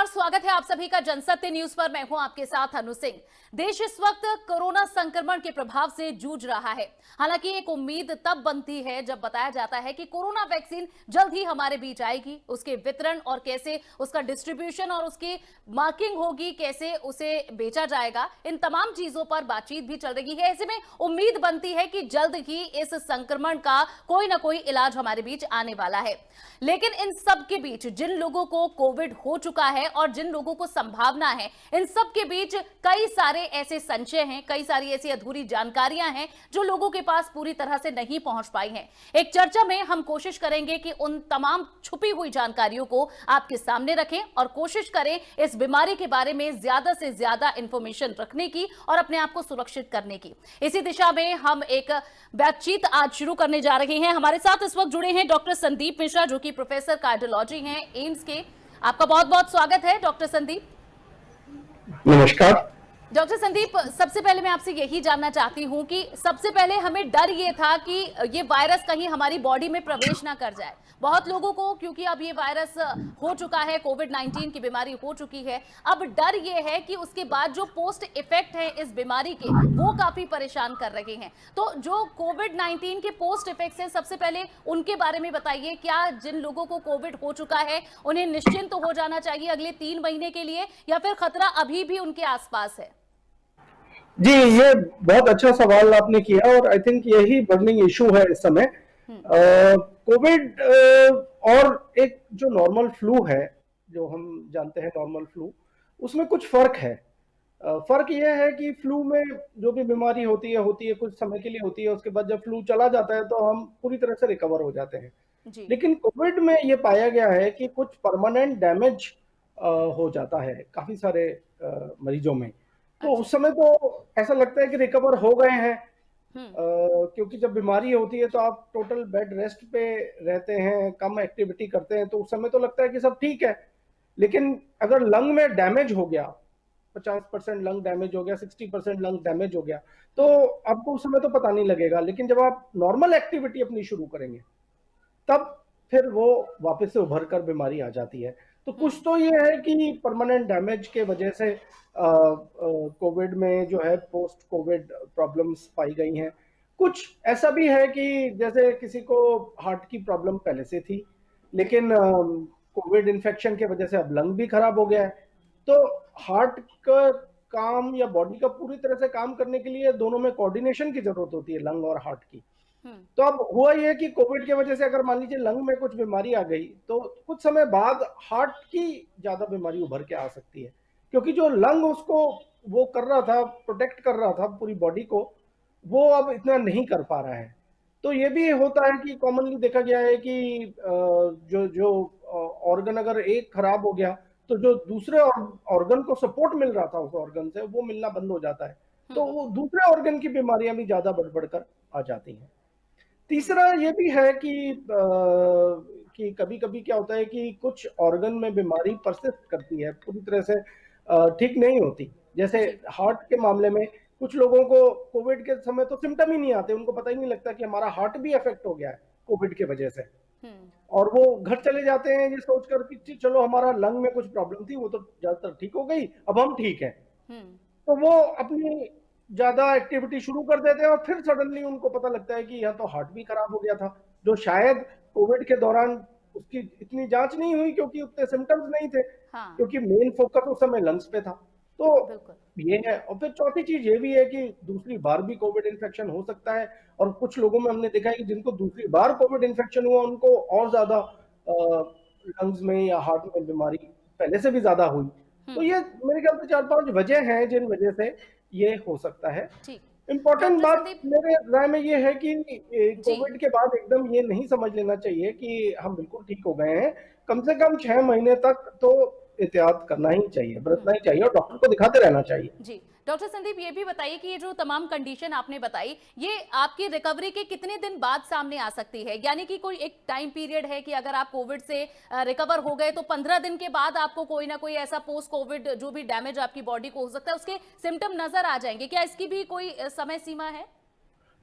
नमस्कार, स्वागत है आप सभी का जनसत्य न्यूज पर। मैं हूं आपके साथ अनु सिंह। देश इस वक्त कोरोना संक्रमण के प्रभाव से जूझ रहा है। हालांकि एक उम्मीद तब बनती है जब बताया जाता है कि कोरोना वैक्सीन जल्द ही हमारे बीच आएगी। उसके वितरण और कैसे उसका डिस्ट्रीब्यूशन और उसकी मार्किंग होगी, कैसे उसे बेचा जाएगा, इन तमाम चीजों पर बातचीत भी चल रही है। ऐसे में उम्मीद बनती है कि जल्द ही इस संक्रमण का कोई ना कोई इलाज हमारे बीच आने वाला है। लेकिन इन सब के बीच जिन लोगों को कोविड हो चुका है और जिन लोगों को संभावना है, इन सब के बीच कई सारे ऐसे संशय हैं, कई सारी ऐसी अधूरी जानकारियां हैं जो लोगों के पास पूरी तरह से नहीं पहुंच पाई हैं। एक चर्चा में हम कोशिश करेंगे कि उन तमाम छुपी हुई जानकारियों को आपके सामने रखें और कोशिश करें इस बीमारी के बारे में ज्यादा से ज्यादा इंफॉर्मेशन रखने की और अपने आप को सुरक्षित करने की। इसी दिशा में हम एक बातचीत आज शुरू करने जा रहे हैं। हमारे साथ इस वक्त जुड़े हैं डॉक्टर संदीप मिश्रा, जो कि प्रोफेसर कार्डियोलॉजी हैं एम्स के। आपका बहुत बहुत स्वागत है डॉक्टर संदीप। नमस्कार डॉक्टर संदीप, सबसे पहले मैं आपसे यही जानना चाहती हूं कि सबसे पहले हमें डर ये था कि ये वायरस कहीं हमारी बॉडी में प्रवेश ना कर जाए। बहुत लोगों को, क्योंकि अब ये वायरस हो चुका है, कोविड-19 की बीमारी हो चुकी है, अब डर ये है कि उसके बाद जो पोस्ट इफेक्ट है इस बीमारी के, वो काफी परेशान कर रहे हैं। तो जो कोविड-19 के पोस्ट इफेक्ट्स हैं, सबसे पहले उनके बारे में बताइए। क्या जिन लोगों को कोविड हो चुका है उन्हें निश्चिंत हो जाना चाहिए अगले 3 महीने के लिए, या फिर खतरा अभी भी उनके आसपास है? जी, ये बहुत अच्छा सवाल आपने किया और आई थिंक यही बर्निंग इशू है इस समय। कोविड और एक जो नॉर्मल फ्लू है, जो हम जानते हैं नॉर्मल फ्लू, उसमें कुछ फर्क है। फर्क यह है कि फ्लू में जो भी बीमारी होती है कुछ समय के लिए होती है, उसके बाद जब फ्लू चला जाता है तो हम पूरी तरह से रिकवर हो जाते हैं। लेकिन कोविड में ये पाया गया है कि कुछ परमानेंट डैमेज हो जाता है काफी सारे मरीजों में। तो उस समय तो ऐसा लगता है कि रिकवर हो गए हैं, क्योंकि जब बीमारी होती है तो आप टोटल बेड रेस्ट पे रहते हैं, कम एक्टिविटी करते हैं, तो उस समय तो लगता है कि सब ठीक है। लेकिन अगर लंग में डैमेज हो गया, 50% लंग डैमेज हो गया, 60% लंग डैमेज हो गया, तो आपको उस समय तो पता नहीं लगेगा। लेकिन जब आप नॉर्मल एक्टिविटी अपनी शुरू करेंगे तब फिर वो वापस से उभर कर बीमारी आ जाती है। तो कुछ तो ये है कि परमानेंट डैमेज के वजह से कोविड में जो है पोस्ट कोविड प्रॉब्लम्स पाई गई हैं। कुछ ऐसा भी है कि जैसे किसी को हार्ट की प्रॉब्लम पहले से थी, लेकिन कोविड इन्फेक्शन के वजह से अब लंग भी खराब हो गया है। तो हार्ट का काम या बॉडी का पूरी तरह से काम करने के लिए दोनों में कोऑर्डिनेशन की जरूरत होती है, लंग और हार्ट की। तो अब हुआ ये कि कोविड की वजह से अगर मान लीजिए लंग में कुछ बीमारी आ गई, तो कुछ समय बाद हार्ट की ज्यादा बीमारी उभर के आ सकती है, क्योंकि जो लंग उसको वो कर रहा था, प्रोटेक्ट कर रहा था पूरी बॉडी को, वो अब इतना नहीं कर पा रहा है। तो ये भी होता है कि कॉमनली देखा गया है कि जो जो ऑर्गन अगर एक खराब हो गया तो जो दूसरे ऑर्गन को सपोर्ट मिल रहा था उस ऑर्गन से, वो मिलना बंद हो जाता है। तो वो दूसरे ऑर्गन की बीमारियां भी ज्यादा बढ़ बढ़कर आ जाती हैं। तीसरा ये भी है कि कभी कभी क्या होता है कि कुछ ऑर्गन में बीमारी परसिस्ट करती है, पूरी तरह से ठीक नहीं होती। जैसे हार्ट के मामले में कुछ लोगों को कोविड के समय तो सिम्टम ही नहीं आते, उनको पता ही नहीं लगता कि हमारा हार्ट भी अफेक्ट हो गया है कोविड के वजह से, और वो घर चले जाते हैं ये सोचकर कि चलो हमारा लंग में कुछ प्रॉब्लम थी, वो तो ज्यादातर ठीक हो गई, अब हम ठीक है। तो वो अपनी ज्यादा एक्टिविटी शुरू कर देते हैं और फिर सडनली उनको पता लगता है कि यह तो हार्ट भी खराब हो गया था, जो शायद कोविड के दौरान उसकी इतनी जांच नहीं हुई क्योंकि उतने सिम्टम्स नहीं थे। क्योंकि मेन फोकस उस समय लंग्स पे था। तो ये है। और फिर चौथी चीज ये भी है कि दूसरी बार भी कोविड इन्फेक्शन हो सकता है, और कुछ लोगों में हमने देखा है कि जिनको दूसरी बार कोविड इन्फेक्शन हुआ उनको और ज्यादा लंग्स में या हार्ट में बीमारी पहले से भी ज्यादा हुई। तो ये मेरे ख्याल से 4-5 वजह हैं जिन वजह से ये हो सकता है। इम्पोर्टेंट बात मेरे राय में ये है कि कोविड के बाद एकदम ये नहीं समझ लेना चाहिए कि हम बिल्कुल ठीक हो गए हैं। कम से कम 6 महीने तक तो एहतियात करना ही चाहिए, बरतना ही चाहिए और डॉक्टर को दिखाते रहना चाहिए। जी डॉक्टर संदीप, ये भी बताइए कि ये जो तमाम कंडीशन आपने बताई, ये आपकी रिकवरी के कितने दिन बाद सामने आ सकती है? यानी कि कोई एक टाइम पीरियड है कि अगर आप कोविड से रिकवर हो गए तो 15 दिन के बाद आपको कोई ना कोई ऐसा पोस्ट कोविड जो भी डैमेज आपकी बॉडी को हो सकता है उसके सिम्टम नजर आ जाएंगे? क्या इसकी भी कोई समय सीमा है?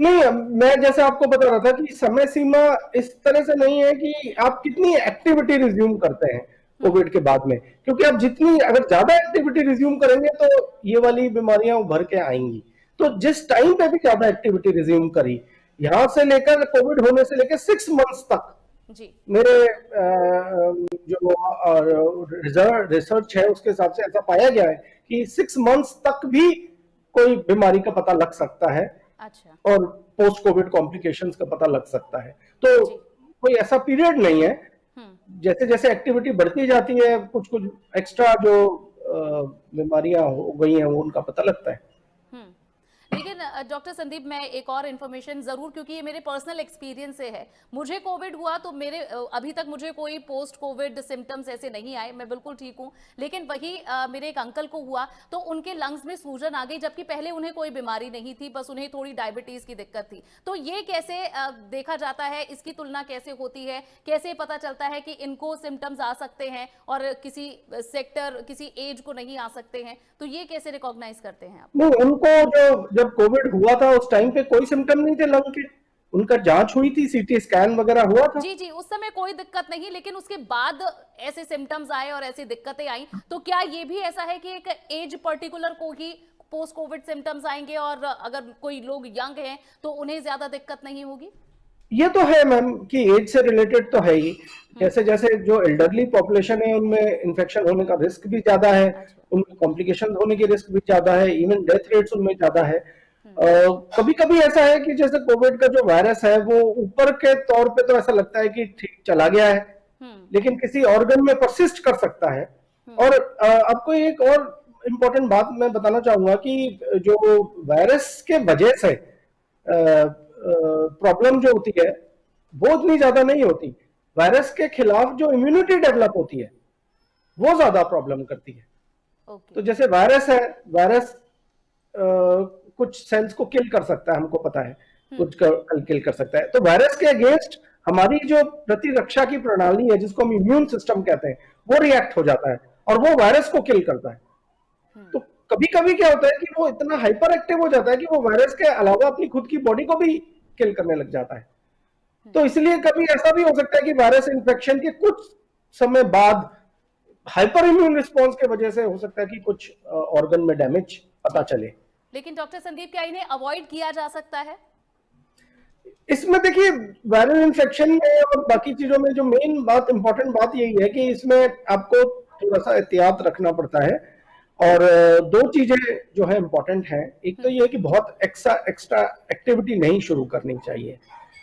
नहीं, मैं जैसे आपको बता रहा था कि समय सीमा इस तरह से नहीं है कि आप कितनी एक्टिविटी रिज्यूम करते हैं। कोविड के बाद में, क्योंकि अब जितनी अगर ज्यादा एक्टिविटी रिज्यूम करेंगे तो ये वाली बीमारियां उभर के आएंगी। तो जिस टाइम पे भी ज्यादा एक्टिविटी रिज्यूम करी, यहां से लेकर कोविड होने से लेकर 6 मंथ्स तक जी। मेरे जो रिसर्च है उसके हिसाब से ऐसा पाया गया है कि 6 मंथ्स तक भी कोई बीमारी का पता लग सकता है। अच्छा। और पोस्ट कोविड कॉम्प्लिकेशंस का पता लग सकता है। तो कोई ऐसा पीरियड नहीं है, जैसे जैसे एक्टिविटी बढ़ती जाती है कुछ कुछ एक्स्ट्रा जो बीमारियां हो गई हैं वो उनका पता लगता है। लेकिन डॉक्टर संदीप, मैं एक और इन्फॉर्मेशन जरूर, क्योंकि ये मेरे पर्सनल एक्सपीरियंस से है, मुझे कोविड हुआ तो मेरे अभी तक मुझे कोई पोस्ट कोविड सिम्टम्स ऐसे नहीं आए, मैं बिल्कुल ठीक हूँ। लेकिन वही मेरे एक अंकल को हुआ तो उनके लंग्स में सूजन आ गई, जबकि पहले उन्हें कोई बीमारी नहीं थी, बस उन्हें थोड़ी डायबिटीज की दिक्कत थी। तो ये कैसे देखा जाता है, इसकी तुलना कैसे होती है, कैसे पता चलता है कि इनको सिम्टम्स आ सकते हैं और किसी सेक्टर किसी एज को नहीं आ सकते हैं? तो ये कैसे रिकॉग्नाइज करते हैं आप? नहीं, उनको जब कोविड हुआ था उस टाइम पे कोई सिम्टम नहीं थे लंग के, उनका जांच हुई थी, सीटी स्कैन वगैरह हुआ था। जी जी, उस समय कोई दिक्कत नहीं, लेकिन उसके बाद ऐसे सिम्टम्स आए और ऐसी दिक्कतें आई, तो क्या ये भी ऐसा है कि एक एज पर्टिकुलर को ही पोस्ट कोविड सिम्टम्स आएंगे और अगर कोई लोग यंग हैं तो उन्हें ज्यादा दिक्कत नहीं होगी? ये तो है मैम कि एज से रिलेटेड तो है ही। जैसे जैसे जो एल्डरली पॉपुलेशन है उनमें इन्फेक्शन होने का रिस्क भी ज्यादा है, उनमें कॉम्प्लिकेशन होने की रिस्क भी ज्यादा है, इवन डेथ रेट्स उनमें ज्यादा है। कभी कभी ऐसा है कि जैसे कोविड का जो वायरस है वो ऊपर के तौर पे तो ऐसा लगता है कि ठीक चला गया है, लेकिन किसी ऑर्गन में परसिस्ट कर सकता है। और आपको एक और इम्पोर्टेंट बात मैं बताना चाहूंगा कि जो वायरस के वजह से प्रॉब्लम जो होती है वो इतनी ज्यादा नहीं होती, वायरस के खिलाफ जो इम्यूनिटी डेवलप होती है वो ज्यादा प्रॉब्लम करती है। तो जैसे वायरस है, वायरस कुछ सेल्स को किल कर सकता है, हमको पता है, कुछ किल कर सकता है। तो वायरस के अगेंस्ट हमारी जो प्रतिरक्षा की प्रणाली है जिसको हम इम्यून सिस्टम कहते हैं वो रिएक्ट हो जाता है और वो वायरस को किल करता है। तो कभी कभी क्या होता है कि वो इतना हाइपर एक्टिव हो जाता है कि वो वायरस के अलावा अपनी खुद की बॉडी को भी किल करने लग जाता है। तो इसलिए कभी ऐसा भी हो सकता है कि वायरस इन्फेक्शन के कुछ समय बाद हाइपर इम्यून रिस्पॉन्स के वजह से हो सकता है कि कुछ ऑर्गन में डैमेज पता चले। लेकिन डॉक्टर संदीप, क्या इन्हें अवॉइड किया जा सकता है? इसमें देखिए, वायरल इन्फेक्शन में और बाकी चीजों में जो मेन बात, इंपॉर्टेंट बात यही है कि इसमें आपको थोड़ा सा एहतियात रखना पड़ता है। और दो चीजें जो है इंपॉर्टेंट हैं, एक तो ये है कि बहुत एक्स्ट्रा एक्टिविटी नहीं शुरू करनी चाहिए।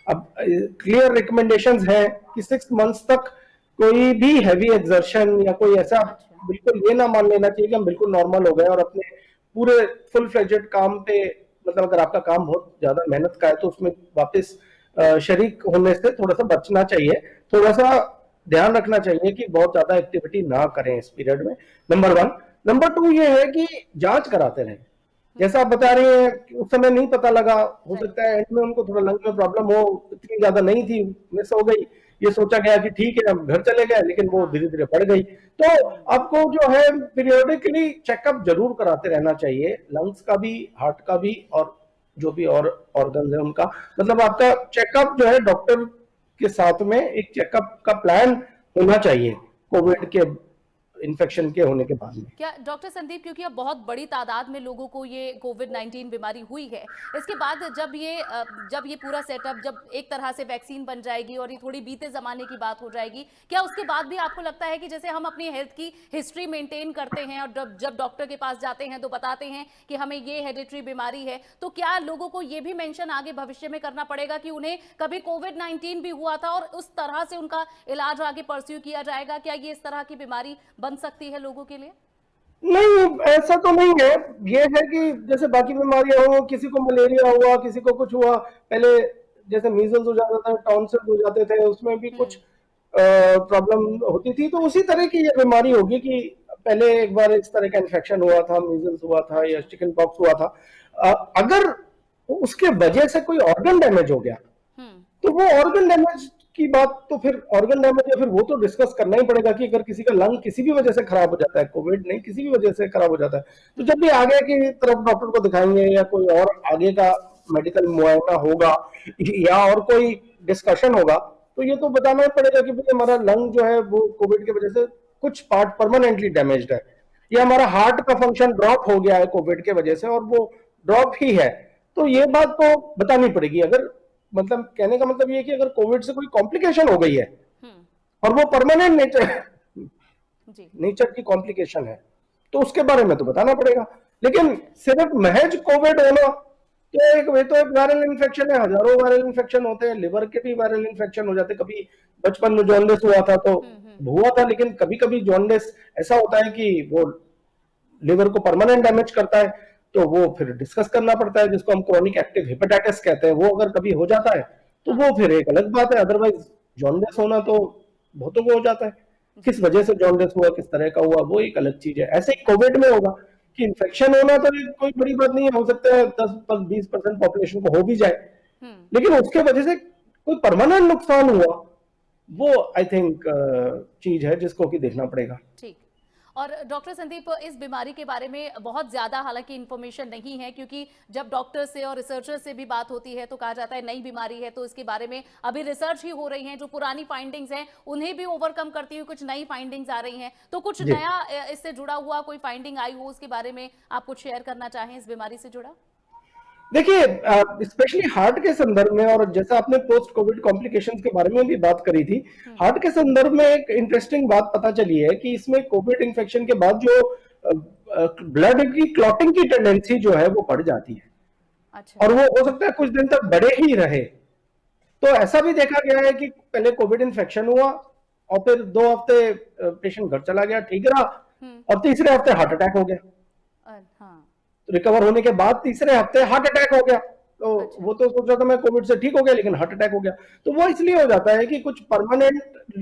अब क्लियर रिकमेंडेशंस हैं कि 6 मंथ्स तक कोई भी हैवी एक्सर्शन या कोई ऐसा बिल्कुल ये ना मान लेना चाहिए कि हम बिल्कुल नॉर्मल हो गए और अपने पूरे फुल फ्लेजेड काम पे, मतलब अगर आपका काम बहुत ज्यादा मेहनत का है तो उसमें वापस शरीक होने से थोड़ा सा बचना चाहिए, थोड़ा सा ध्यान रखना चाहिए कि बहुत ज्यादा एक्टिविटी ना करें इस पीरियड में, नंबर 1। नंबर 2 ये है कि जांच कराते रहें। जैसा आप बता रहे हैं उस समय नहीं पता लगा, हो सकता है एंड में उनको थोड़ा लंग में प्रॉब्लम हो, इतनी ज्यादा नहीं थी, मिस हो गई, ये सोचा गया कि ठीक है हम घर चले गए, लेकिन वो धीरे धीरे बढ़ गई। तो आपको जो है पीरियोडिकली चेकअप जरूर कराते रहना चाहिए, लंग्स का भी, हार्ट का भी, और जो भी और ऑर्गन है उनका। मतलब आपका चेकअप जो है डॉक्टर के साथ में एक चेकअप का प्लान होना चाहिए कोविड के इन्फेक्शन के होने के बाद में। क्या डॉक्टर संदीप, क्योंकि अब बहुत बड़ी तादाद में लोगों को ये कोविड-19 बीमारी हुई है, इसके बाद जब ये पूरा सेटअप, जब एक तरह से वैक्सीन बन जाएगी और ये थोड़ी बीते जमाने की बात हो जाएगी, क्या उसके बाद भी आपको लगता है कि जैसे हम अपनी हेल्थ की हिस्ट्री मेंटेन करते हैं और जब डॉक्टर के पास जाते हैं तो बताते हैं कि हमें ये हेरिडिटरी बीमारी है, तो क्या लोगों को ये भी मेंशन आगे भविष्य में करना पड़ेगा कि उन्हें कभी कोविड-19 भी हुआ था और उस तरह से उनका इलाज आगे परस्यू किया जाएगा? क्या ये इस तरह की बीमारी बन सकती है लोगों के लिए? नहीं, ऐसा तो नहीं है। ये है कि जैसे बाकी बीमारियां हो, किसी को मलेरिया हुआ, किसी को कुछ हुआ, पहले जैसे मीजल्स हो जाता था, टॉन्सिल्स हो जाते थे, उसमें भी कुछ प्रॉब्लम होती थी, तो उसी तरह की ये बीमारी होगी कि पहले एक बार इस तरह का इन्फेक्शन हुआ था, मीजल्स हुआ था या चिकन पॉक्स हुआ था, अगर उसके वजह से कोई ऑर्गन डैमेज हो गया तो वो ऑर्गन डैमेज की बात तो फिर ऑर्गन डैमेज है, फिर वो तो डिस्कस करना ही पड़ेगा कि अगर किसी का लंग किसी भी वजह से खराब हो जाता है, कोविड नहीं किसी भी वजह से खराब हो जाता है, तो जब भी आगे की तरफ डॉक्टर को दिखाएंगे या कोई और आगे का मेडिकल मुआयना होगा या और कोई डिस्कशन होगा, तो ये तो बताना ही पड़ेगा कि भाई हमारा लंग जो है वो कोविड की वजह से कुछ पार्ट परमानेंटली डैमेज्ड है, या हमारा हार्ट का फंक्शन ड्रॉप हो गया है कोविड के वजह से और वो ड्रॉप ही है, तो ये बात तो बतानी पड़ेगी। अगर मतलब कहने का मतलब ये कि अगर कोविड से कोई कॉम्प्लिकेशन हो गई है और वो परमानेंट नेचर की कॉम्प्लिकेशन है, तो उसके बारे में तो बताना पड़ेगा। लेकिन सिर्फ महज कोविड होना तो एक वायरल इन्फेक्शन है, हजारों वायरल इन्फेक्शन होते हैं, लिवर के भी वायरल इन्फेक्शन हो जाते हैं। कभी बचपन में जॉन्डिस हुआ था तो हुआ था, लेकिन कभी कभी जॉन्डिस ऐसा होता है कि वो लिवर को परमानेंट डैमेज करता है, तो वो फिर डिस्कस करना पड़ता है, जिसको हम क्रोनिक एक्टिव हेपेटाइटिस कहते हैं। वो अगर कभी हो जाता है तो वो फिर एक अलग बात है, अदरवाइज जॉन्डिस होना तो बहुतों को हो जाता है। किस वजह से जॉन्डिस हुआ, किस तरह का हुआ, वो एक अलग चीज है। ऐसे ही कोविड में होगा कि इन्फेक्शन होना तो कोई बड़ी बात नहीं है, हो सकता है 10-20% पॉपुलेशन को हो भी जाए, लेकिन उसके वजह से कोई परमानेंट नुकसान हुआ, वो आई थिंक चीज है जिसको कि देखना पड़ेगा। ठीक। और डॉक्टर संदीप, इस बीमारी के बारे में बहुत ज्यादा हालांकि इन्फॉर्मेशन नहीं है, क्योंकि जब डॉक्टर से और रिसर्चर से भी बात होती है तो कहा जाता है नई बीमारी है, तो इसके बारे में अभी रिसर्च ही हो रही है। जो पुरानी फाइंडिंग्स हैं उन्हें भी ओवरकम करती हुई कुछ नई फाइंडिंग्स आ रही हैं, तो कुछ नया इससे जुड़ा हुआ कोई फाइंडिंग आई हो उसके बारे में आप कुछ शेयर करना चाहें इस बीमारी से जुड़ा? देखिए, स्पेशली हार्ट के संदर्भ में, और जैसा आपने पोस्ट कोविड कॉम्प्लिकेशंस के बारे में भी बात करी थी, हार्ट के संदर्भ में एक इंटरेस्टिंग बात पता चली है कि इसमें कोविड इन्फेक्शन के बाद जो ब्लड की क्लॉटिंग की टेंडेंसी जो है वो बढ़ जाती है। अच्छा। और वो हो सकता है कुछ दिन तक बढ़े ही रहे। तो ऐसा भी देखा गया है कि पहले कोविड इन्फेक्शन हुआ और फिर 2 हफ्ते पेशेंट घर चला गया, ठीक रहा, और तीसरे हफ्ते हार्ट अटैक हो गया। रिकवर होने के बाद तीसरे हफ्ते हार्ट अटैक हो गया। तो वो तो सोचा था मैं कोविड से ठीक हो गया, लेकिन हार्ट अटैक हो गया। तो वो इसलिए हो जाता है कि कुछ परमानेंट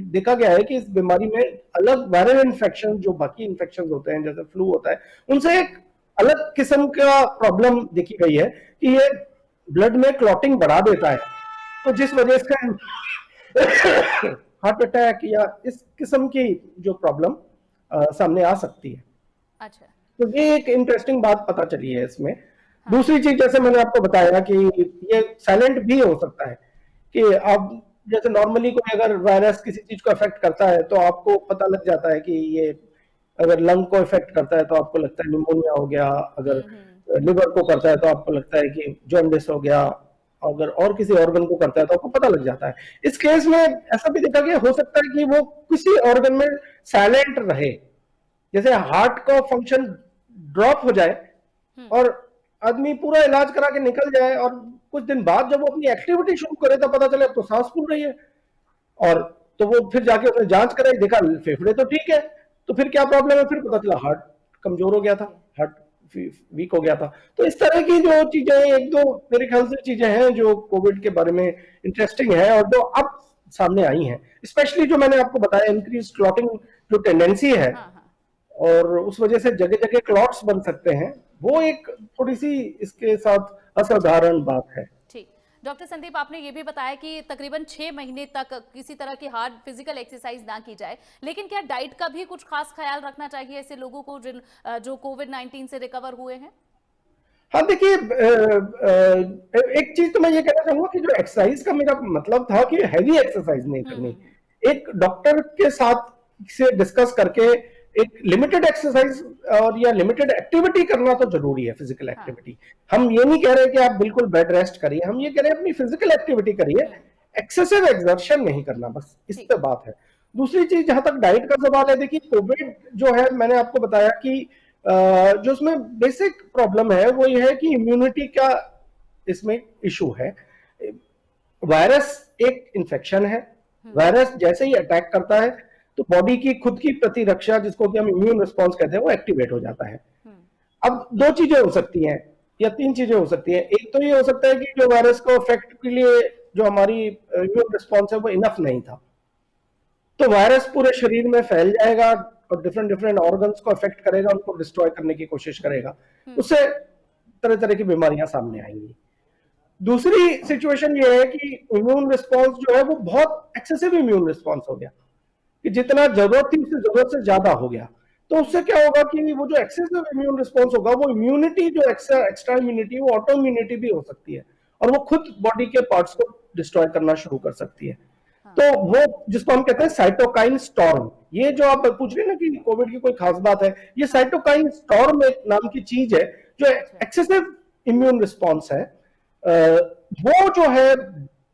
देखा गया है कि इस बीमारी में अलग वायरल इन्फेक्शन जो बाकी इन्फेक्शन होते हैं, जैसे फ्लू होता है, उनसे एक अलग किस्म का प्रॉब्लम देखी गई है कि ये ब्लड में क्लॉटिंग बढ़ा देता है, तो जिस वजह से हार्ट अटैक या इस किस्म की जो प्रॉब्लम सामने आ सकती है। अच्छा, तो ये एक इंटरेस्टिंग बात पता चली है इसमें। हाँ। दूसरी चीज, जैसे मैंने आपको बताया कि ये साइलेंट भी हो सकता है कि आप जैसे नॉर्मली कोई अगर वायरस किसी चीज को अफेक्ट करता है तो आपको पता लग जाता है कि ये अगर लंग को इफेक्ट करता है तो आपको लगता है निमोनिया हो गया, अगर लिवर को करता है तो आपको लगता है कि जॉन्डिस हो गया, अगर और किसी ऑर्गन को करता है तो आपको पता लग जाता है। इस केस में ऐसा भी देखा गया, हो सकता है कि वो किसी ऑर्गन में साइलेंट रहे, जैसे हार्ट का फंक्शन ड्रॉप हो जाए और आदमी पूरा इलाज करा के निकल जाए और कुछ दिन बाद जब वो अपनी एक्टिविटी शुरू करे तो पता चले तो सांस फूल रही है, और तो वो फिर जाके उसने जांच कराई, देखा फेफड़े तो ठीक है, तो फिर क्या प्रॉब्लम है, फिर पता चला हार्ट कमजोर हो गया था, हार्ट वीक हो गया था। तो इस तरह की जो चीजें, एक दो मेरे ख्याल से चीजें हैं जो कोविड के बारे में इंटरेस्टिंग है और जो अब सामने आई हैं, स्पेशली जो मैंने आपको बताया इंक्रीज क्लॉटिंग जो टेंडेंसी है, और उस वजह से जगह जगह क्लॉट्स बन सकते हैं, वो एक थोड़ी सी इसके साथ असाधारण बात है। ठीक। डॉक्टर संदीप, आपने ये भी बताया कि तकरीबन 6 महीने तक किसी तरह की हार्ड फिजिकल एक्सरसाइज ना की जाए, लेकिन क्या डाइट का भी कुछ खास ख्याल रखना चाहिए ऐसे लोगों को जो कोविड-19 से रिकवर हुए हैं? हाँ, देखिए, एक चीज तो मैं ये कहना चाहूंगा कि जो एक्सरसाइज का मेरा मतलब था कि हैवी एक्सरसाइज नहीं करनी, एक डॉक्टर के साथ से डिस्कस करके एक लिमिटेड एक्सरसाइज और या लिमिटेड एक्टिविटी करना तो जरूरी है, फिजिकल एक्टिविटी। हम ये नहीं कह रहे कि आप बिल्कुल बेड रेस्ट करिए, हम ये कह रहे हैं अपनी फिजिकल एक्टिविटी करिए, एक्सेसिव एक्सर्शन नहीं करना, बस इस पे बात है। दूसरी चीज, जहां तक डाइट का सवाल है, देखिए कोविड जो है, मैंने आपको बताया कि जो उसमें बेसिक प्रॉब्लम है वो ये है कि इम्यूनिटी का इसमें इशू है। वायरस एक इन्फेक्शन है, वायरस जैसे ही अटैक करता है तो बॉडी की खुद की प्रतिरक्षा, जिसको कि हम इम्यून रिस्पॉन्स कहते हैं, वो एक्टिवेट हो जाता है। अब 2 चीजें हो सकती हैं या 3 चीजें हो सकती हैं। एक तो ये हो सकता है कि जो वायरस को इफेक्ट के लिए जो हमारी इम्यून रिस्पॉन्स है वो इनफ नहीं था, तो वायरस पूरे शरीर में फैल जाएगा और डिफरेंट ऑर्गन्स को इफेक्ट करेगा, उनको डिस्ट्रॉय करने की कोशिश करेगा, उससे तरह तरह की बीमारियां सामने आएंगी। दूसरी सिचुएशन ये है कि इम्यून रिस्पॉन्स जो है वो बहुत एक्सेसिव इम्यून रिस्पॉन्स हो गया, कि जितना जरूरत थी उससे जरूरत से ज्यादा हो गया, तो उससे क्या होगा कि वो जो एक्सेसिव इम्यून रिस्पॉन्स होगा, वो इम्यूनिटी जो एक्स्ट्रा इम्यूनिटी, वो ऑटो इम्यूनिटी भी हो सकती है और वो खुद बॉडी के पार्ट्स को डिस्ट्रॉय करना शुरू कर सकती है। तो वो जिसको हम कहते हैं साइटोकाइन स्टॉर्म, ये जो आप पूछ रहे हैं ना कि कोविड की कोई खास बात है, ये साइटोकाइन स्टॉर्म एक नाम की चीज है जो एक्सेसिव इम्यून रिस्पॉन्स है। वो जो है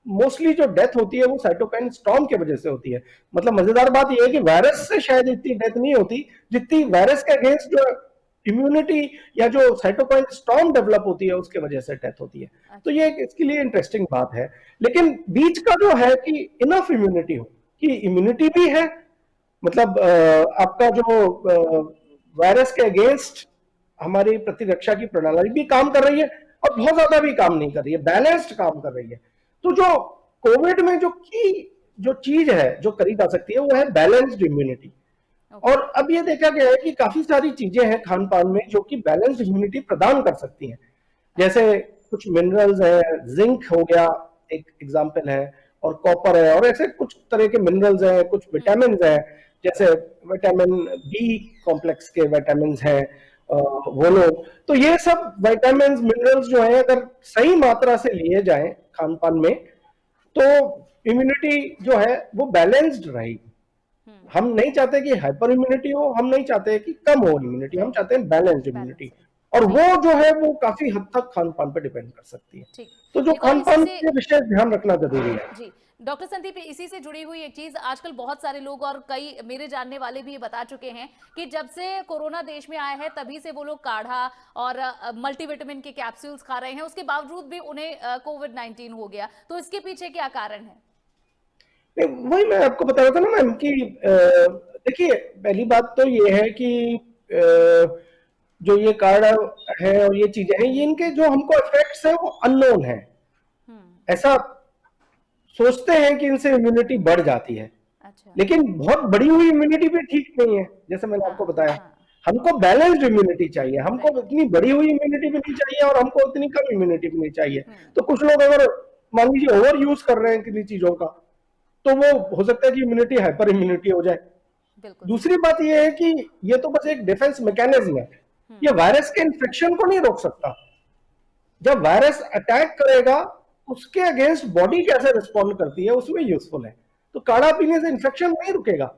मोस्टली जो डेथ होती है वो साइटोकाइन स्टॉर्म की वजह से होती है। मतलब मजेदार बात यह है कि वायरस से शायद इतनी डेथ नहीं होती जितनी वायरस के अगेंस्ट जो इम्यूनिटी या जो साइटोकाइन स्टॉर्म डेवलप होती है उसके वजह से डेथ होती है। तो ये इसके लिए इंटरेस्टिंग बात है। लेकिन बीच का जो है कि इनफ इम्यूनिटी हो, कि इम्यूनिटी भी है, मतलब आपका जो वायरस के अगेंस्ट हमारी प्रतिरक्षा की प्रणाली भी काम कर रही है और बहुत ज्यादा भी काम नहीं कर रही है, बैलेंस्ड काम कर रही है। तो जो कोविड में जो चीज है जो करी जा सकती है वो है बैलेंस्ड इम्यूनिटी। और अब ये देखा गया है कि काफी सारी चीजें हैं खान पान में जो कि बैलेंस्ड इम्यूनिटी प्रदान कर सकती हैं। जैसे कुछ मिनरल्स है, जिंक हो गया एक एग्जांपल है, और कॉपर है, और ऐसे कुछ तरह के मिनरल्स हैं, कुछ विटामिन हैं, जैसे विटामिन बी कॉम्प्लेक्स के विटामिन हैं वो लोग। तो ये सब विटामिन मिनरल्स जो है अगर सही मात्रा से लिए जाएं खान पान में तो इम्यूनिटी जो है वो बैलेंस्ड रहेगी। हम नहीं चाहते कि हाइपर इम्यूनिटी हो, हम नहीं चाहते कि कम हो इम्यूनिटी, हम चाहते हैं बैलेंस्ड इम्यूनिटी। और वो जो है वो काफी हद तक खान पान पे डिपेंड कर सकती है। तो जो खान पान के विषय ध्यान रखना जरूरी है। जी डॉक्टर संदीप, इसी से जुड़ी हुई एक चीज, आजकल बहुत सारे लोग और कई मेरे जानने वाले भी ये बता चुके हैं कि जब से कोरोना देश में आया है तभी से वो लोग काढ़ा और मल्टीविटामिन के कैप्सूल्स खा रहे हैं, उसके बावजूद भी उन्हें कोविड-19 हो गया। तो इसके पीछे क्या कारण है? वही मैं आपको बता रहा था ना मैम कि देखिए पहली बात तो ये है कि जो ये काढ़ा है और ये चीजें हैं, ये इनके जो हमको इफेक्ट्स है वो अननोन है। ऐसा सोचते हैं कि इनसे इम्यूनिटी बढ़ जाती है। अच्छा। लेकिन बहुत बड़ी हुई इम्यूनिटी भी ठीक नहीं है। जैसे मैंने आपको बताया, हमको बैलेंस्ड इम्यूनिटी चाहिए, हमको इतनी बड़ी हुई इम्यूनिटी भी नहीं चाहिए और हमको इतनी कम इम्यूनिटी भी नहीं चाहिए। तो कुछ लोग अगर मान लीजिए ओवर यूज कर रहे हैं किन्हीं चीजों का तो वो हो सकता है कि इम्यूनिटी हाइपर इम्यूनिटी हो जाए। दूसरी बात ये है कि ये तो बस एक डिफेंस मैकेनिज्म है, ये वायरस के इन्फेक्शन को नहीं रोक सकता। जब वायरस अटैक करेगा उसके अगेंस्ट बॉडी कैसे रिस्पॉन्ड करती है उसमें यूजफुल है। तो काढ़ा पीने से इन्फेक्शन नहीं रुकेगा।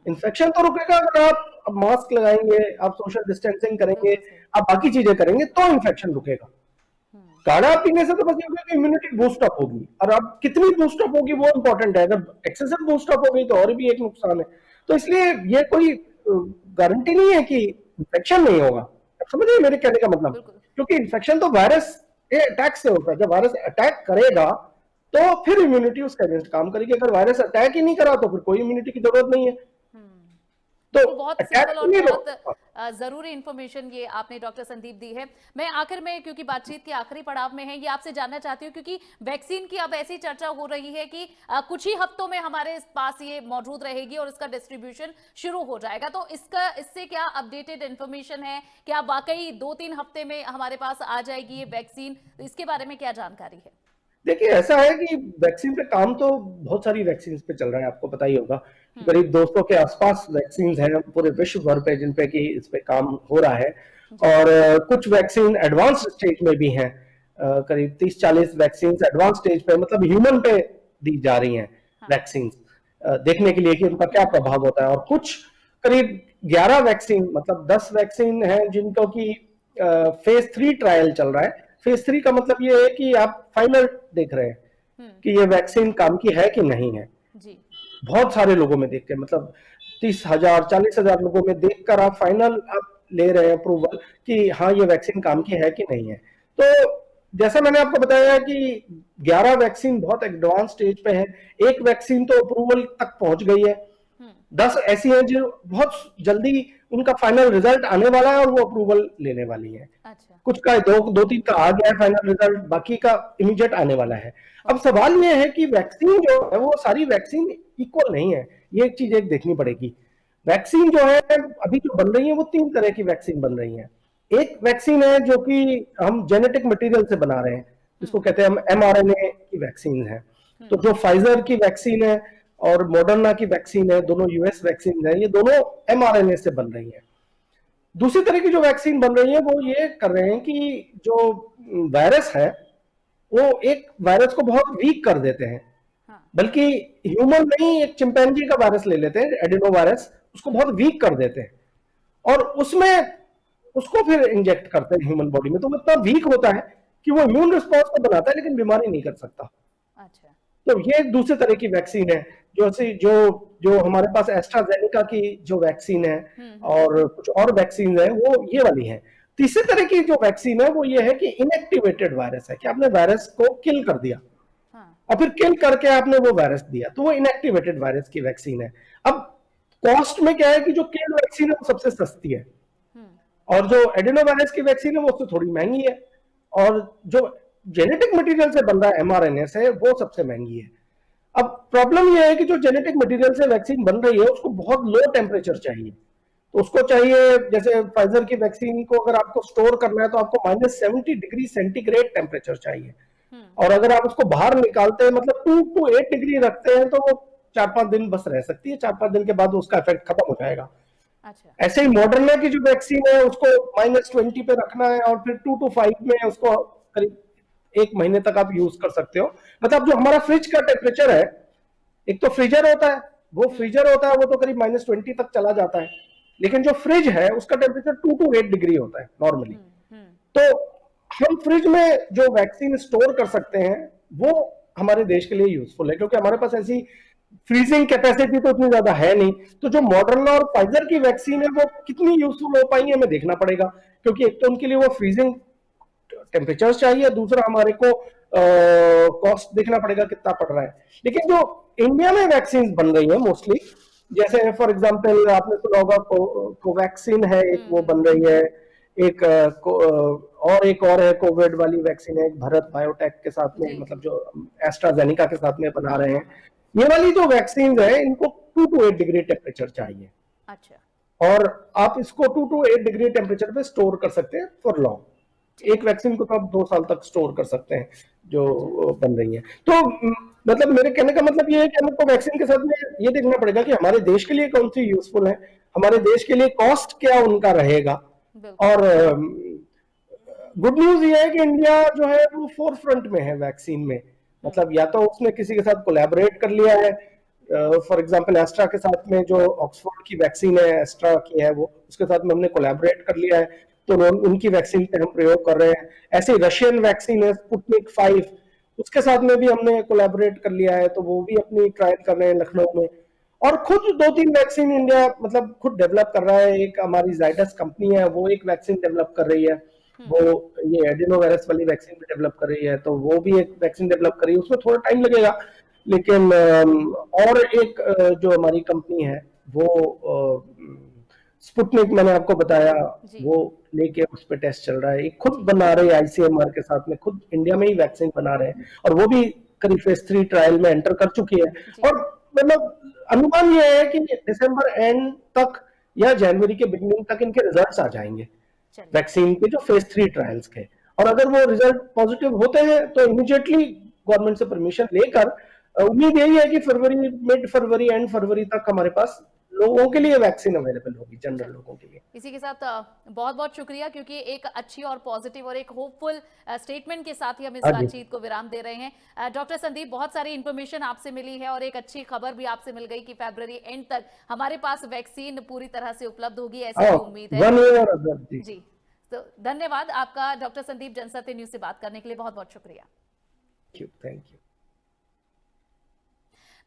इन्फेक्शन तो रुकेगा अगर आप मास्क लगाएंगे, आप सोशल डिस्टेंसिंग करेंगे, आप बाकी चीजें करेंगे तो इन्फेक्शन रुकेगा। काढ़ा पीने से तो बस ये होगा कि इम्यूनिटी बूस्ट अप होगी, और अब कितनी बूस्ट अप होगी वो इंपॉर्टेंट है। अगर एक्सेसिव बूस्ट अप हो गई तो और भी एक नुकसान है। तो इसलिए ये कोई गारंटी नहीं है कि इन्फेक्शन नहीं होगा। आप समझ रहे मेरे कहने का मतलब, क्योंकि इन्फेक्शन तो वायरस अटैक से होता है। जब वायरस अटैक करेगा तो फिर इम्यूनिटी उसके अगेंस्ट काम करेगी। अगर वायरस अटैक ही नहीं करा तो फिर कोई इम्यूनिटी की जरूरत नहीं है। तो बहुत सिंपल और बहुत जरूरी इंफॉर्मेशन ये आपने डॉक्टर संदीप दी है। मैं आखिर में, क्योंकि बातचीत के आखिरी पड़ाव में है, ये आपसे जानना चाहती हूँ क्योंकि वैक्सीन की अब ऐसी चर्चा हो रही है कि कुछ ही हफ्तों में हमारे पास ये मौजूद रहेगी और इसका डिस्ट्रीब्यूशन शुरू हो जाएगा। तो इससे क्या अपडेटेड इंफॉर्मेशन है? क्या वाकई 2-3 हफ्ते में हमारे पास आ जाएगी ये वैक्सीन? इसके बारे में क्या जानकारी है? देखिए ऐसा है कि वैक्सीन पे काम तो बहुत सारी वैक्सीन पे चल रहा है, आपको पता ही होगा। करीब 200 के आसपास वैक्सीन हैं पूरे विश्व भर पे जिन पे कि इस पे काम हो रहा है। और कुछ वैक्सीन एडवांस स्टेज में भी हैं, करीब 30-40 वैक्सीन एडवांस स्टेज पे, मतलब ह्यूमन पे दी जा रही हैं वैक्सीन, देखने के लिए कि उनका क्या प्रभाव होता है। और कुछ करीब 11 वैक्सीन, मतलब 10 वैक्सीन है जिनको की फेज 3 ट्रायल चल रहा है। फेज 3 का मतलब ये है कि आप फाइनल देख रहे हैं कि ये वैक्सीन काम की है कि नहीं है। जी। बहुत सारे लोगों में देख के, मतलब 30,000 40,000 लोगों में देखकर आप फाइनल आप ले रहे हैं अप्रूवल कि हाँ ये वैक्सीन काम की है कि नहीं है। तो जैसा मैंने आपको बताया कि 11 वैक्सीन बहुत एडवांस स्टेज पे है। एक वैक्सीन तो अप्रूवल तक पहुंच गई है। 10 ऐसी हैं जो बहुत जल्दी उनका फाइनल रिजल्ट आने वाला है और वो अप्रूवल लेने वाली है। अच्छा। कुछ का 2-3 का आ गया है फाइनल रिजल्ट, बाकी का इमीडिएट आने वाला है। अब सवाल ये है कि वैक्सीन जो है वो सारी वैक्सीन इक्वल नहीं है। ये एक चीज एक देखनी पड़ेगी। वैक्सीन जो है अभी जो बन रही है वो 3 तरह की वैक्सीन बन रही है। एक वैक्सीन है जो कि हम जेनेटिक मटेरियल से बना रहे हैं, जिसको कहते हैं हम mRNA की वैक्सीन है। तो जो फाइजर की वैक्सीन है और मॉडर्ना की वैक्सीन है, दोनों यूएस वैक्सीन है, ये दोनों mRNA से बन रही है। दूसरी तरह की जो वैक्सीन बन रही है वो ये कर रहे हैं कि जो वायरस है वो एक वायरस को बहुत वीक कर देते हैं। बल्कि ह्यूमन नहीं, एक चिंपैंजी का वायरस ले लेते हैं, एडिनो वायरस, उसको बहुत वीक कर देते हैं और उसमें उसको फिर इंजेक्ट करते हैं ह्यूमन बॉडी में, तो वो इतना वीक होता है कि वो इम्यून रिस्पॉन्स तो बनाता है लेकिन बीमारी नहीं कर सकता। अच्छा। तो ये एक दूसरे तरह की वैक्सीन है, जो जो हमारे पास एस्ट्राजेनेका की जो वैक्सीन है और कुछ और वैक्सीन है वो ये वाली है। तीसरी तरह की जो वैक्सीन है वो ये है कि इनएक्टिवेटेड वायरस है, कि आपने वायरस को किल कर दिया और फिर किल करके आपने वो वायरस दिया, तो वो इनएक्टिवेटेड वायरस की वैक्सीन है। अब कॉस्ट में क्या है कि जो किल वैक्सीन है वो सबसे सस्ती है और जो एडिनो वायरस की वैक्सीन है वो उससे थोड़ी महंगी है और जो जेनेटिक मटेरियल से बन रहा है एमआरएनए से वो सबसे महंगी है। अब प्रॉब्लम यह है कि जो जेनेटिक मटेरियल से वैक्सीन बन रही है उसको बहुत लो टेम्परेचर चाहिए, तो उसको चाहिए, जैसे फाइजर की वैक्सीन को अगर आपको स्टोर करना है तो आपको -70 डिग्री सेंटीग्रेड टेम्परेचर चाहिए और अगर आप उसको बाहर निकालते हैं, मतलब 2 to 8 डिग्री रखते हैं, तो वो 4-5 दिन बस रह सकती है, 4-5 दिन के बाद उसका इफेक्ट खत्म हो जाएगा। अच्छा। ऐसे ही मॉडर्ना की जो वैक्सीन है उसको -20 पे रखना है और फिर 2 to 5 में उसको करीब 1 महीने तक आप यूज कर सकते हो। मतलब जो हमारा फ्रिज का टेम्परेचर है, एक तो फ्रीजर होता है, वो तो करीब -20 तक चला जाता है, लेकिन जो फ्रिज है उसका टेम्परेचर 2 to 8 डिग्री होता है नॉर्मली। तो हम फ्रिज में जो वैक्सीन स्टोर कर सकते हैं वो हमारे देश के लिए यूजफुल है, क्योंकि हमारे पास ऐसी फ्रीजिंग कैपेसिटी तो इतनी ज्यादा है नहीं। तो जो मॉडर्ना और फाइजर की वैक्सीन है वो कितनी यूजफुल हो पाएंगे हमें देखना पड़ेगा, क्योंकि एक तो उनके लिए वो फ्रीजिंग टेम्परेचर चाहिए, दूसरा हमारे को कॉस्ट देखना पड़ेगा कितना पड़ रहा है। लेकिन जो इंडिया में वैक्सीन बन रही है मोस्टली, जैसे फॉर एग्जांपल आपने सुना होगा कोवैक्सीन है, एक वो बन रही है, एक एक और है कोविड वाली वैक्सीन है, एक भारत बायोटेक के साथ में, मतलब जो एस्ट्राजेनिका के साथ में बना रहे हैं। ये वाली जो वैक्सीन है इनको 2 to 8 डिग्री टेम्परेचर चाहिए। अच्छा। और आप इसको 2 to 8 डिग्री टेम्परेचर पे स्टोर कर सकते हैं फॉर लॉन्ग। एक वैक्सीन को तो आप 2 साल तक स्टोर कर सकते हैं जो बन रही है। तो मतलब मेरे कहने का मतलब ये है कि हमको वैक्सीन के साथ में ये देखना पड़ेगा कि हमारे देश के लिए कौन सी यूजफुल है, हमारे देश के लिए कॉस्ट क्या उनका रहेगा। और गुड न्यूज ये है कि इंडिया जो है वो फोर फ्रंट में है वैक्सीन में, मतलब या तो उसने किसी के साथ कोलैबोरेट कर लिया है, फॉर एग्जांपल एस्ट्रा के साथ में जो ऑक्सफोर्ड की वैक्सीन है, एस्ट्रा की है, वो उसके साथ में हमने कोलैबोरेट कर लिया है, तो उनकी वैक्सीन पे हम प्रयोग कर रहे हैं। ऐसे रशियन वैक्सीन है स्पुतनिक 5, उसके साथ में भी हमने कोलैबोरेट कर लिया है, तो वो भी अपनी ट्रायल कर रहे हैं लखनऊ में। और खुद 2-3 वैक्सीन इंडिया मतलब खुद डेवलप कर रहा है। एक हमारी जाइडस कंपनी है वो एक वैक्सीन डेवलप कर रही है, वो ये एडिनो वायरस वाली वैक्सीन भी डेवलप कर रही है, तो वो भी एक वैक्सीन डेवलप कर रही है, उसमें थोड़ा टाइम लगेगा। लेकिन और एक जो हमारी कंपनी है वो स्पुतनिक, मैंने आपको बताया, वो लेके उस पर टेस्ट चल रहा है। एक खुद बना रहे हैं आईसीएमआर के साथ में, खुद इंडिया में ही वैक्सीन बना रहे हैं और वो भी करीब फेज 3 ट्रायल में एंटर कर चुकी है। और मतलब अनुमान ये है कि दिसंबर एंड तक या जनवरी के बिगिनिंग तक इनके रिजल्ट्स आ जाएंगे वैक्सीन के जो फेज 3 ट्रायल्स के। और अगर वो रिजल्ट पॉजिटिव होते हैं तो इमीडिएटली गवर्नमेंट से परमिशन लेकर, उम्मीद यही है कि मिड फरवरी एंड फरवरी तक हमारे पास लोगों के लिए वैक्सीन अवेलेबल होगी, जनरल लोगों के लिए। इसी के साथ बहुत बहुत शुक्रिया, क्योंकि एक अच्छी और पॉजिटिव और एक होपफुल स्टेटमेंट के साथ ही हम इस बातचीत को विराम दे रहे हैं। डॉक्टर संदीप, बहुत सारी इंफॉर्मेशन आपसे मिली है और एक अच्छी खबर भी आपसे मिल गई कि फरवरी एंड तक हमारे पास वैक्सीन पूरी तरह से उपलब्ध होगी, ऐसी उम्मीद है। जी, तो धन्यवाद आपका डॉक्टर संदीप, जनसत्य न्यूज से बात करने के लिए बहुत बहुत शुक्रिया। Thank you.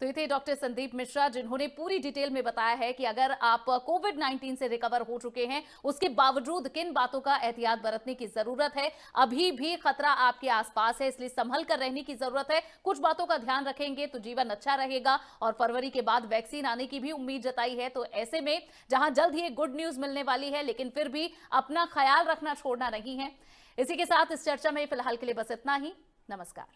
तो ये थे डॉक्टर संदीप मिश्रा, जिन्होंने पूरी डिटेल में बताया है कि अगर आप कोविड-19 से रिकवर हो चुके हैं, उसके बावजूद किन बातों का एहतियात बरतने की जरूरत है। अभी भी खतरा आपके आसपास है, इसलिए संभल कर रहने की जरूरत है। कुछ बातों का ध्यान रखेंगे तो जीवन अच्छा रहेगा। और फरवरी के बाद वैक्सीन आने की भी उम्मीद जताई है, तो ऐसे में जहां जल्द ही एक गुड न्यूज मिलने वाली है, लेकिन फिर भी अपना ख्याल रखना छोड़ना नहीं है। इसी के साथ इस चर्चा में फिलहाल के लिए बस इतना ही। नमस्कार।